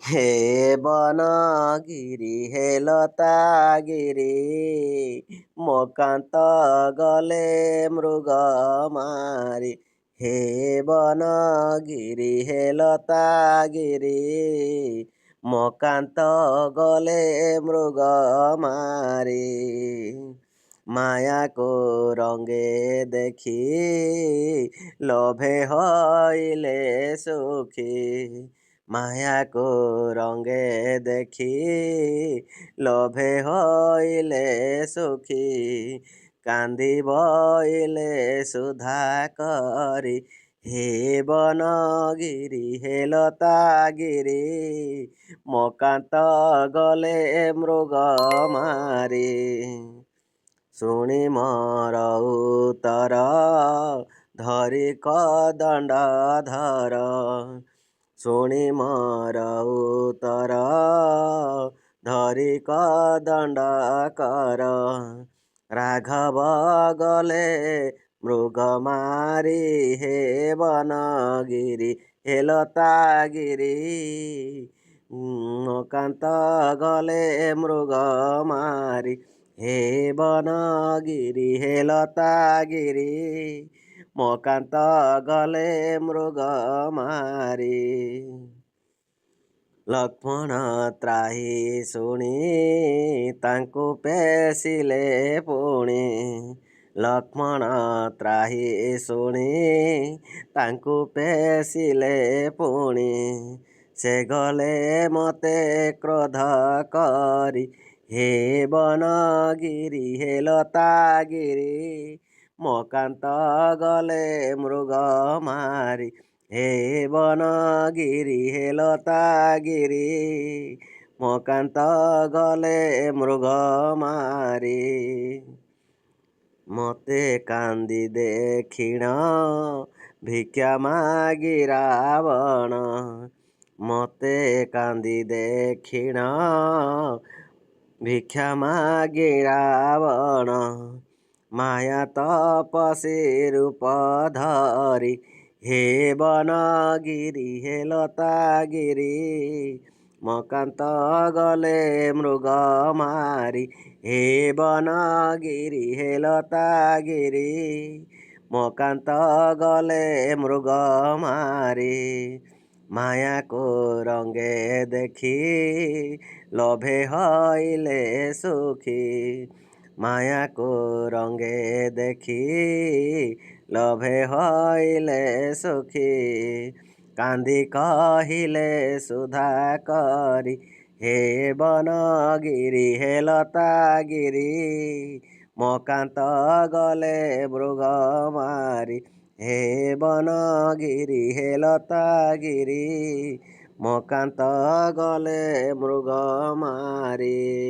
हे बनगिरी हे लतागिरी ମକାନ୍ତ ଗଲେ ମୃଗ ମାରି। ହେ ବନଗିରି ହେ ଲତାଗିରି ମକାନ୍ତ ଗଲେ ମୃଗ ମାରି। ମାୟାକୁ ରଙ୍ଗେ ଦେଖି ଲୋଭେ ହଇଲେ ସୁଖୀ। ମାୟାକୁ ରଙ୍ଗେ ଦେଖି ଲୋଭେ ହଇଲେ ସୁଖୀ। କାନ୍ଦି ବଇଲେ ସୁଧା କରି। ହେ ବନଗିରି ହେ ଲତାଗିରି ମକାନ୍ତ ଗଲେ ମୃଗ ମାରି। ଶୁଣି ମୋର ଉତ୍ତର ଧରି କଦଣ୍ଡ ଧର। ଶୁଣି ମୋର ଉତ୍ତର ଧରି କଦଣ୍ଡ କର। ରାଘବ ଗଲେ ମୃଗ ମାରି। ହେ ବନଗିରି ହେ ଲତାଗିରି ମକାନ୍ତ ଗଲେ ମୃଗ ମାରି। ହେ ବନଗିରି ହେ ଲତାଗିରି ମକାନ୍ତ ଗଲେ ମୃଗ ମାରି। ଲକ୍ଷ୍ମଣ ତ୍ରାହି ଶୁଣି ତାଙ୍କୁ ପେଶିଲେ ପୁଣି। ଲକ୍ଷ୍ମଣ ତ୍ରାହି ଶୁଣି ତାଙ୍କୁ ପେଶିଲେ ପୁଣି। ସେ ଗଲେ ମୋତେ କ୍ରୋଧ କରି। ହେ ବନଗିରି ହେ ଲତାଗିରି ମକାନ୍ତ ଗଲେ ମୃଗ ମାରି। ହେ ବନଗିରି ହେ ଲତାଗିରି ମକାନ୍ତ ଗଲେ ମୃଗ ମାରି। ମୋତେ କାନ୍ଦି ଦେଖିଣ ଭିକ୍ଷା ମାଗି ରାବଣ। ମୋତେ କାନ୍ଦି ଦେଖିଣ ଭିକ୍ଷା ମାଗି ରାବଣ। ମାୟା ତପସୀ ରୂପ ଧରି। ହେ ବନଗିରି ହେ ଲତାଗିରି ମକାନ୍ତ ଗଲେ ମୃଗ ମାରି। ହେ ବନଗିରି ହେ ଲତାଗିରି ମକାନ୍ତ ଗଲେ ମୃଗ ମାରି। ମାୟାକୁ ରଙ୍ଗେ ଦେଖି ଲୋଭେ ହଇଲେ ସୁଖୀ। ମାୟାକୁ ରଙ୍ଗେ ଦେଖି ଲୋଭେ ହଇଲେ ସୁଖୀ। କାନ୍ଦି କହିଲେ ସୁଧା କରି। ହେ ବନଗିରି ହେ ଲତାଗିରି ମକାନ୍ତ ଗଲେ ମୃଗ ମାରି। ହେ ବନଗିରି ହେ ଲତାଗିରି ମକାନ୍ତ ଗଲେ ମୃଗ ମାରି।